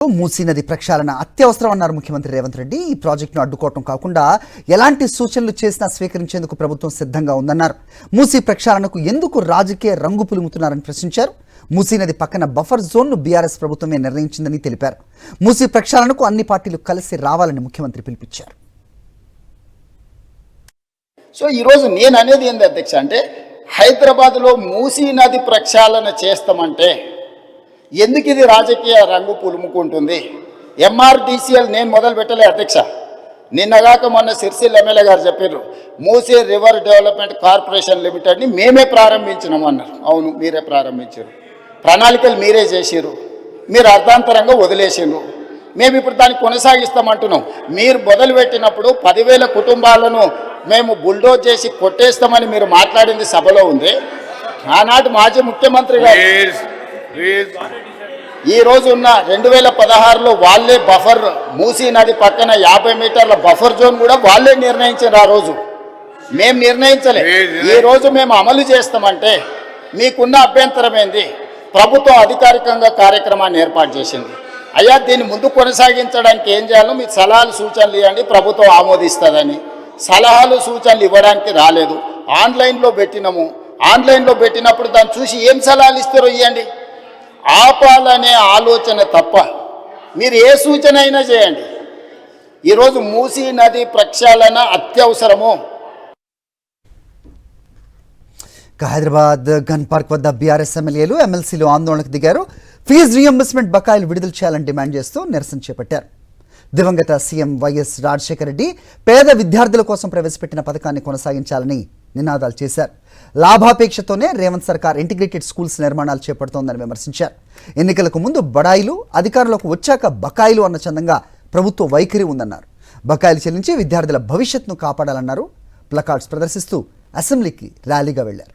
మూసీ నది ప్రక్షాళన అత్యవసరం అన్నారు ముఖ్యమంత్రి రేవంత్ రెడ్డి. ఈ ప్రాజెక్టును అడ్డుకోవటం కాకుండా ఎలాంటి సూచనలు చేసినా స్వీకరించేందుకు ప్రభుత్వం సిద్ధంగా ఉందన్నారు. మూసీ ప్రక్షాళనకు ఎందుకు రాజకీయ రంగు పులుముతున్నారని ప్రశ్నించారు. మూసీ నది పక్కన బఫర్ జోన్ను బీఆర్ఎస్ ప్రభుత్వమే నిర్ణయించిందని తెలిపారు. మూసీ ప్రక్షాళనకు అన్ని పార్టీలు కలిసి రావాలని ముఖ్యమంత్రి పిలుపునిచ్చారు. సో ఈరోజు నేను అనేది ఏంది అధ్యక్ష అంటే హైదరాబాద్లో మూసీ నది ప్రక్షాళన చేస్తామంటే ఎందుకు ఇది రాజకీయ రంగు పులుముకుంటుంది? ఎంఆర్డీసీఎల్ నేను మొదలు పెట్టలే అధ్యక్ష. నిన్నగాక మొన్న సిరిసిల్ల ఎమ్మెల్యే గారు చెప్పారు మూసీ రివర్ డెవలప్మెంట్ కార్పొరేషన్ లిమిటెడ్ని మేమే ప్రారంభించినాం అన్నారు. అవును, మీరే ప్రారంభించారు, ప్రణాళికలు మీరే చేసారు, మీరు అర్ధాంతరంగా వదిలేసారు. మేము ఇప్పుడు దాన్ని కొనసాగిస్తామంటున్నాం. మీరు మొదలుపెట్టినప్పుడు 10,000 కుటుంబాలను మేము బుల్డోజ్ చేసి కొట్టేస్తామని మీరు మాట్లాడింది సభలో ఉంది. ఆనాటి మాజీ ముఖ్యమంత్రి గారు ఈ రోజు ఉన్న 2016లో వాళ్ళే బఫర్ మూసీ నది పక్కన 50 మీటర్ల బఫర్ జోన్ కూడా వాళ్ళే నిర్ణయించారు. ఆ రోజు మేము నిర్ణయించలే. ఈ రోజు మేము అమలు చేస్తామంటే మీకున్న అభ్యంతరం ఏంది? ప్రభుత్వం అధికారికంగా కార్యక్రమాన్ని ఏర్పాటు చేసింది. అయ్యా దీన్ని ముందు కొనసాగించడానికి ఏం చేయాలో మీకు సలహాలు సూచనలు ఇవ్వండి, ప్రభుత్వం ఆమోదిస్తుందని. సలహాలు సూచనలు ఇవ్వడానికి రాలేదు. ఆన్లైన్లో పెట్టినాము. ఆన్లైన్లో పెట్టినప్పుడు దాన్ని చూసి ఏం సలహాలు ఇస్తారో ఇవ్వండి. ఆపాలనే ఆలోచన తప్ప మీరు ఏ సూచన అయినా చేయండి. ఈరోజు మూసీ నది ప్రక్షాళన అత్యవసరము. హైదరాబాద్ గన్ పార్క్ వద్ద బీఆర్ఎస్ ఎమ్మెల్యేలు ఎమ్మెల్సీలు ఆందోళనకు దిగారు. ఫీజు రీఎంబర్స్మెంట్ బకాయిలు విడుదల చేయాలని డిమాండ్ చేస్తూ నిరసన చేపట్టారు. దివంగత సీఎం వైఎస్ రాజశేఖర రెడ్డి పేద విద్యార్థుల కోసం ప్రవేశపెట్టిన పథకాన్ని కొనసాగించాలని నినాదాలు చేశారు. లాభాపేక్షతోనే రేవంత్ సర్కార్ ఇంటిగ్రేటెడ్ స్కూల్స్ నిర్మాణాలు చేపడుతోందని విమర్శించారు. ఎన్నికలకు ముందు బడాయిలు, అధికారంలోకి వచ్చాక బకాయిలు అన్న చందంగా ప్రభుత్వ వైఖరి ఉందన్నారు. బకాయిలు చెల్లించి విద్యార్థుల భవిష్యత్తును కాపాడాలన్నారు. ప్లకార్డ్స్ ప్రదర్శిస్తూ అసెంబ్లీకి ర్యాలీగా వెళ్లారు.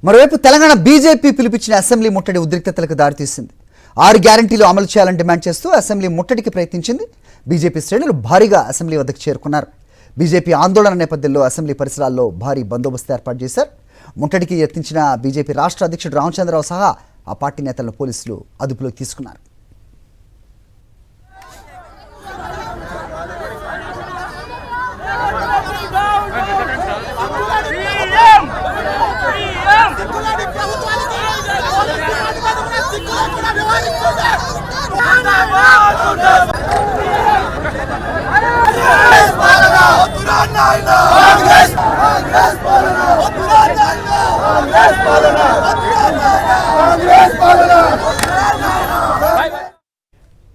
మరోవైపు తెలంగాణ బీజేపీ పిలిపించిన అసెంబ్లీ ముట్టడి ఉద్రిక్తతలకు దారితీసింది. 6 గ్యారంటీలు అమలు చేయాలని డిమాండ్ చేస్తూ అసెంబ్లీ ముట్టడికి ప్రయత్నించింది. బీజేపీ శ్రేణులు భారీగా అసెంబ్లీ వద్దకు చేరుకున్నారు. బీజేపీ ఆందోళన నేపథ్యంలో అసెంబ్లీ పరిసరాల్లో భారీ బందోబస్తు ఏర్పాటు చేశారు. ముట్టడికి యత్నించిన బీజేపీ రాష్ట్ర అధ్యక్షుడు రామచంద్రరావు సహా ఆ పార్టీ నేతలను పోలీసులు అదుపులోకి తీసుకున్నారు. Congress!